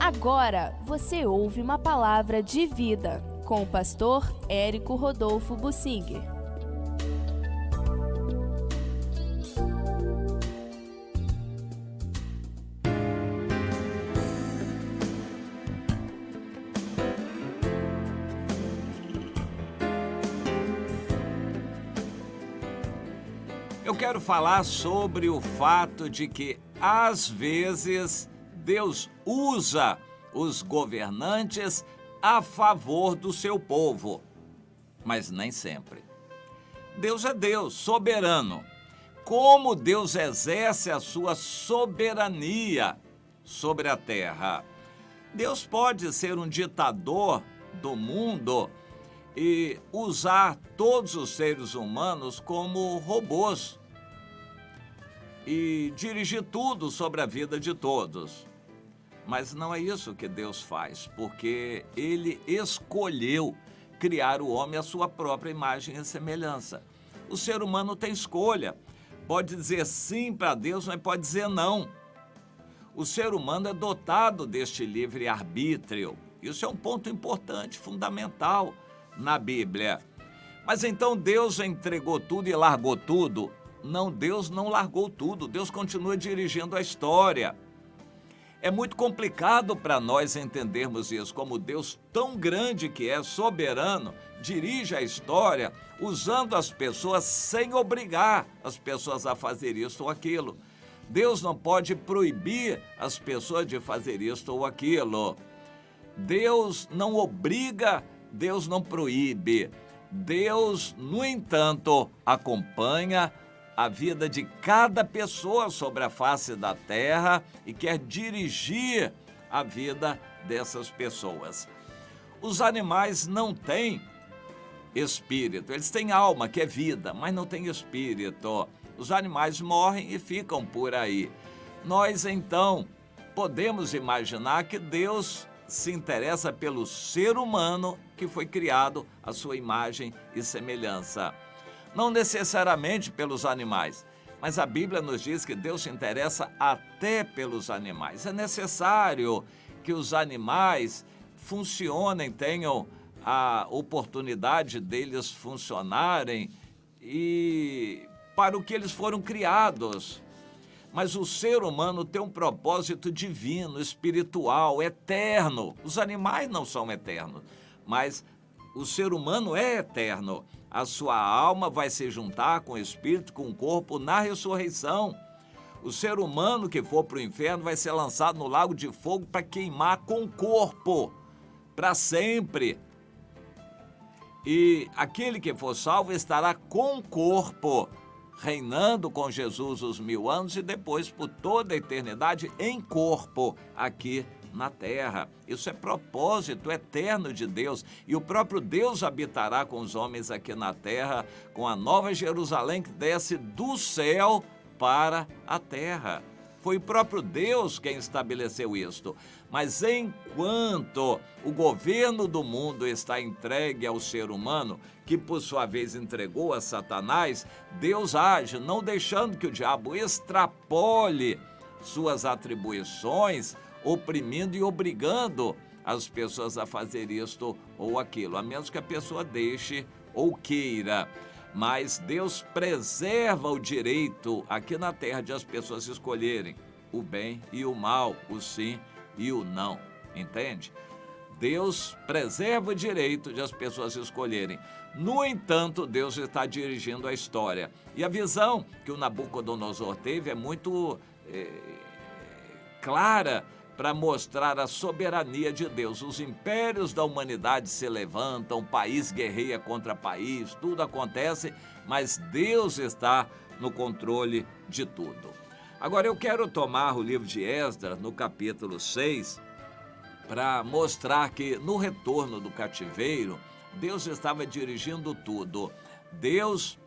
Agora você ouve uma palavra de vida com o pastor Érico Rodolfo Bussinger. Eu quero falar sobre o fato de que, às vezes, Deus usa os governantes a favor do seu povo, mas nem sempre. Deus é Deus, soberano. Como Deus exerce a sua soberania sobre a terra? Deus pode ser um ditador do mundo e usar todos os seres humanos como robôs e dirigir tudo sobre a vida de todos. Mas não é isso que Deus faz, porque Ele escolheu criar o homem à sua própria imagem e semelhança. O ser humano tem escolha, pode dizer sim para Deus, mas pode dizer não. O ser humano é dotado deste livre-arbítrio. Isso é um ponto importante, fundamental na Bíblia. Mas então Deus entregou tudo e largou tudo? Não, Deus não largou tudo, Deus continua dirigindo a história. É muito complicado para nós entendermos isso, como Deus tão grande que é, soberano, dirige a história usando as pessoas sem obrigar as pessoas a fazer isso ou aquilo. Deus não pode proibir as pessoas de fazer isso ou aquilo. Deus não obriga, Deus não proíbe. Deus, no entanto, acompanha a vida de cada pessoa sobre a face da terra e quer dirigir a vida dessas pessoas. Os animais não têm espírito, eles têm alma, que é vida, mas não têm espírito. Os animais morrem e ficam por aí. Nós, então, podemos imaginar que Deus se interessa pelo ser humano que foi criado à sua imagem e semelhança. Não necessariamente pelos animais, mas a Bíblia nos diz que Deus se interessa até pelos animais. É necessário que os animais funcionem, tenham a oportunidade deles funcionarem e para o que eles foram criados. Mas o ser humano tem um propósito divino, espiritual, eterno. Os animais não são eternos, mas o ser humano é eterno. A sua alma vai se juntar com o espírito, com o corpo na ressurreição. O ser humano que for para o inferno vai ser lançado no lago de fogo para queimar com o corpo, para sempre. E aquele que for salvo estará com o corpo, reinando com Jesus os 1000 anos e depois por toda a eternidade em corpo aqui na terra. Isso é propósito eterno de Deus, e o próprio Deus habitará com os homens aqui na terra, com a nova Jerusalém que desce do céu para a terra. Foi o próprio Deus quem estabeleceu isto. Mas enquanto o governo do mundo está entregue ao ser humano, que por sua vez entregou a Satanás, Deus age, não deixando que o diabo extrapole suas atribuições, oprimindo e obrigando as pessoas a fazer isto ou aquilo, a menos que a pessoa deixe ou queira. Mas Deus preserva o direito aqui na terra de as pessoas escolherem o bem e o mal, o sim e o não, entende? Deus preserva o direito de as pessoas escolherem. No entanto, Deus está dirigindo a história. E a visão que o Nabucodonosor teve é muito clara para mostrar a soberania de Deus. Os impérios da humanidade se levantam, país guerreia contra país, tudo acontece, mas Deus está no controle de tudo. Agora eu quero tomar o livro de Esdras, no capítulo 6, para mostrar que no retorno do cativeiro, Deus estava dirigindo tudo. Deus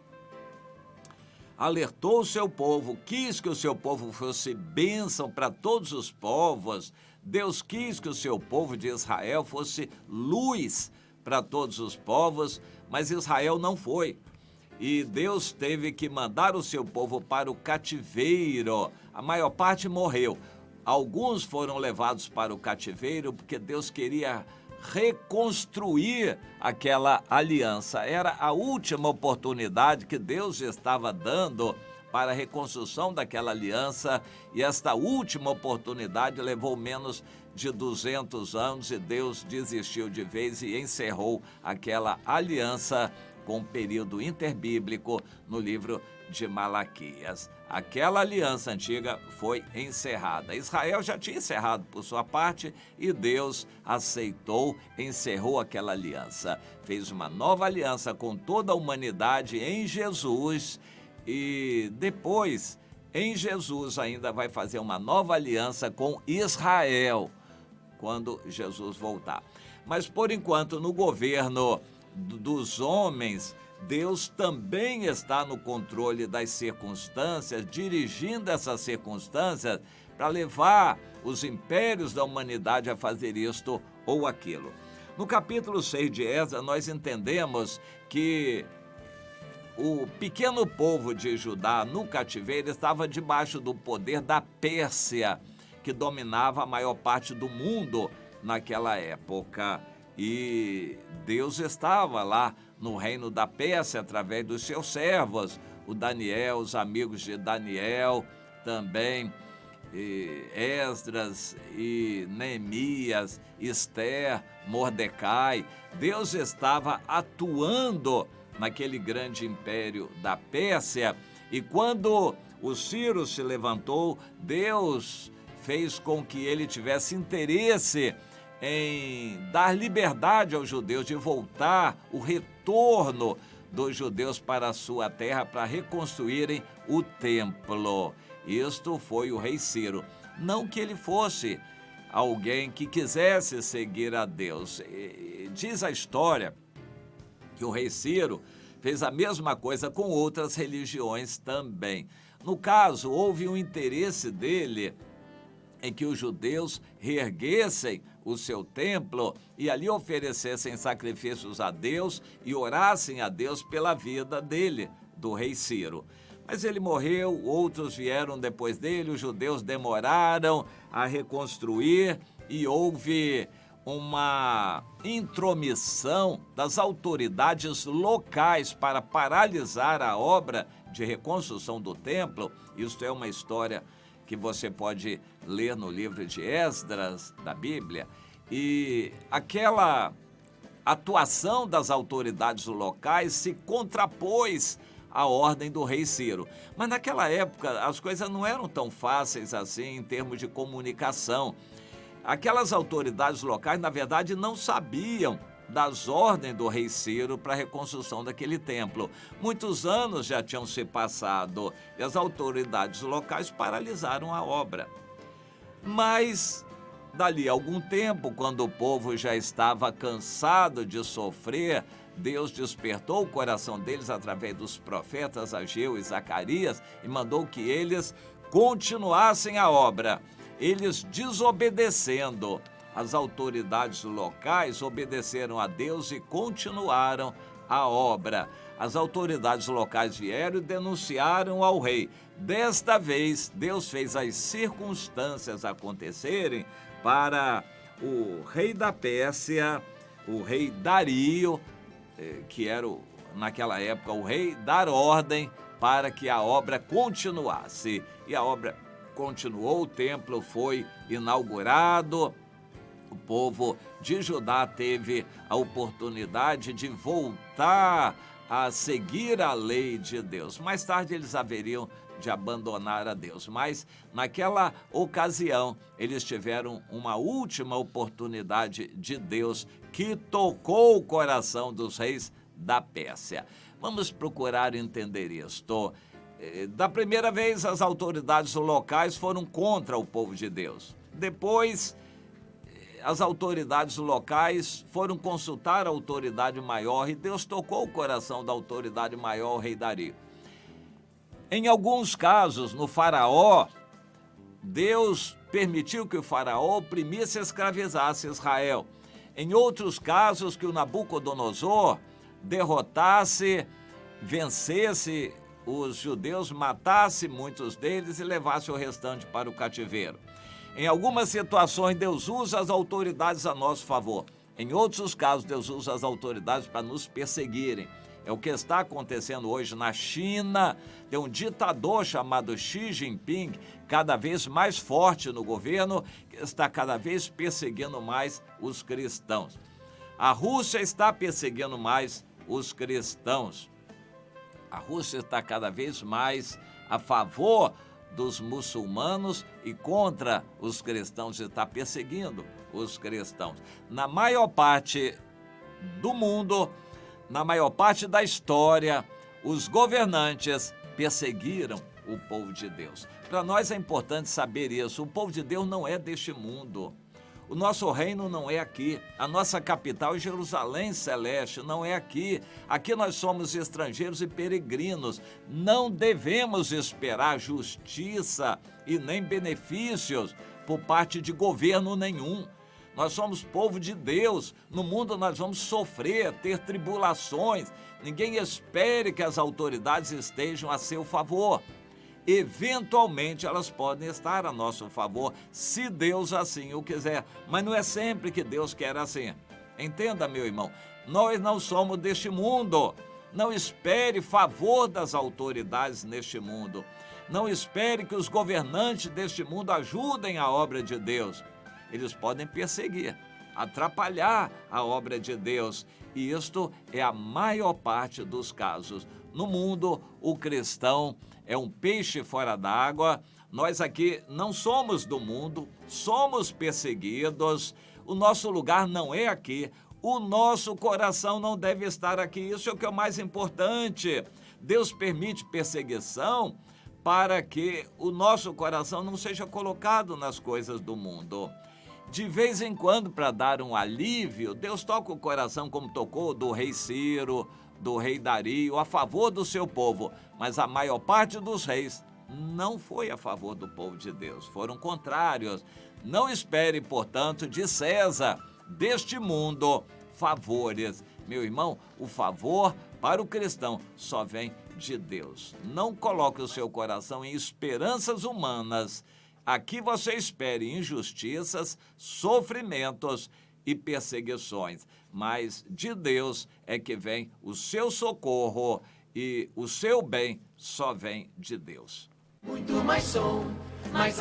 alertou o seu povo, quis que o seu povo fosse bênção para todos os povos. Deus quis que o seu povo de Israel fosse luz para todos os povos, mas Israel não foi. E Deus teve que mandar o seu povo para o cativeiro. A maior parte morreu. Alguns foram levados para o cativeiro porque Deus queria reconstruir aquela aliança. Era a última oportunidade que Deus estava dando para a reconstrução daquela aliança, e esta última oportunidade levou menos de 200 anos e Deus desistiu de vez e encerrou aquela aliança com um período interbíblico no livro de Malaquias. Aquela aliança antiga foi encerrada. Israel já tinha encerrado por sua parte e Deus aceitou, encerrou aquela aliança. Fez uma nova aliança com toda a humanidade em Jesus e depois, em Jesus, ainda vai fazer uma nova aliança com Israel quando Jesus voltar. Mas, por enquanto, no governo dos homens, Deus também está no controle das circunstâncias, dirigindo essas circunstâncias para levar os impérios da humanidade a fazer isto ou aquilo. No capítulo 6 de Esdras, nós entendemos que o pequeno povo de Judá no cativeiro estava debaixo do poder da Pérsia, que dominava a maior parte do mundo naquela época. E Deus estava lá no reino da Pérsia através dos seus servos, o Daniel, os amigos de Daniel, também Esdras e Neemias, Esther, Mordecai. Deus estava atuando naquele grande império da Pérsia, e quando o Ciro se levantou, Deus fez com que ele tivesse interesse em dar liberdade aos judeus, de voltar, o retorno dos judeus para a sua terra para reconstruírem o templo. Isto foi o rei Ciro. Não que ele fosse alguém que quisesse seguir a Deus. Diz a história que o rei Ciro fez a mesma coisa com outras religiões também. No caso, houve um interesse dele em que os judeus reerguessem o seu templo e ali oferecessem sacrifícios a Deus e orassem a Deus pela vida dele, do rei Ciro. Mas ele morreu, outros vieram depois dele, os judeus demoraram a reconstruir e houve uma intromissão das autoridades locais para paralisar a obra de reconstrução do templo. Isso é uma história que você pode ler no livro de Esdras, da Bíblia, e aquela atuação das autoridades locais se contrapôs à ordem do rei Ciro. Mas naquela época as coisas não eram tão fáceis assim em termos de comunicação. Aquelas autoridades locais, na verdade, não sabiam das ordens do rei Ciro para a reconstrução daquele templo. Muitos anos já tinham se passado e as autoridades locais paralisaram a obra. Mas, dali a algum tempo, quando o povo já estava cansado de sofrer, Deus despertou o coração deles através dos profetas Ageu e Zacarias e mandou que eles continuassem a obra. Eles, desobedecendo, as autoridades locais obedeceram a Deus e continuaram a obra. As autoridades locais vieram e denunciaram ao rei. Desta vez, Deus fez as circunstâncias acontecerem para o rei da Pérsia, o rei Dario, que era naquela época o rei, dar ordem para que a obra continuasse. E a obra continuou, o templo foi inaugurado, o povo de Judá teve a oportunidade de voltar a seguir a lei de Deus. Mais tarde eles haveriam de abandonar a Deus, mas naquela ocasião eles tiveram uma última oportunidade de Deus que tocou o coração dos reis da Pérsia. Vamos procurar entender isto. Da primeira vez, as autoridades locais foram contra o povo de Deus. Depois, as autoridades locais foram consultar a autoridade maior e Deus tocou o coração da autoridade maior, o rei Dario. Em alguns casos, no faraó, Deus permitiu que o faraó oprimisse e escravizasse Israel. Em outros casos, que o Nabucodonosor derrotasse, vencesse os judeus, matasse muitos deles e levasse o restante para o cativeiro. Em algumas situações, Deus usa as autoridades a nosso favor. Em outros casos, Deus usa as autoridades para nos perseguirem. É o que está acontecendo hoje na China. Tem um ditador chamado Xi Jinping, cada vez mais forte no governo, que está cada vez perseguindo mais os cristãos. A Rússia está perseguindo mais os cristãos. A Rússia está cada vez mais a favor dos muçulmanos e contra os cristãos, está perseguindo os cristãos. Na maior parte do mundo, na maior parte da história, os governantes perseguiram o povo de Deus. Para nós é importante saber isso. O povo de Deus não é deste mundo. O nosso reino não é aqui. A nossa capital é Jerusalém Celeste, não é aqui. Aqui nós somos estrangeiros e peregrinos. Não devemos esperar justiça e nem benefícios por parte de governo nenhum. Nós somos povo de Deus. No mundo nós vamos sofrer, ter tribulações. Ninguém espere que as autoridades estejam a seu favor. Eventualmente elas podem estar a nosso favor, se Deus assim o quiser. Mas não é sempre que Deus quer assim. Entenda, meu irmão, nós não somos deste mundo. Não espere favor das autoridades neste mundo. Não espere que os governantes deste mundo ajudem a obra de Deus. Eles podem perseguir, atrapalhar a obra de Deus. E isto é a maior parte dos casos. No mundo, o cristão é um peixe fora d'água. Nós aqui não somos do mundo, somos perseguidos. O nosso lugar não é aqui. O nosso coração não deve estar aqui. Isso é o que é o mais importante. Deus permite perseguição para que o nosso coração não seja colocado nas coisas do mundo. De vez em quando, para dar um alívio, Deus toca o coração como tocou do rei Ciro, do rei Dario, a favor do seu povo. Mas a maior parte dos reis não foi a favor do povo de Deus, foram contrários. Não espere, portanto, de César, deste mundo, favores. Meu irmão, o favor para o cristão só vem de Deus. Não coloque o seu coração em esperanças humanas. Aqui você espere injustiças, sofrimentos e perseguições, mas de Deus é que vem o seu socorro e o seu bem só vem de Deus. Muito mais som, mais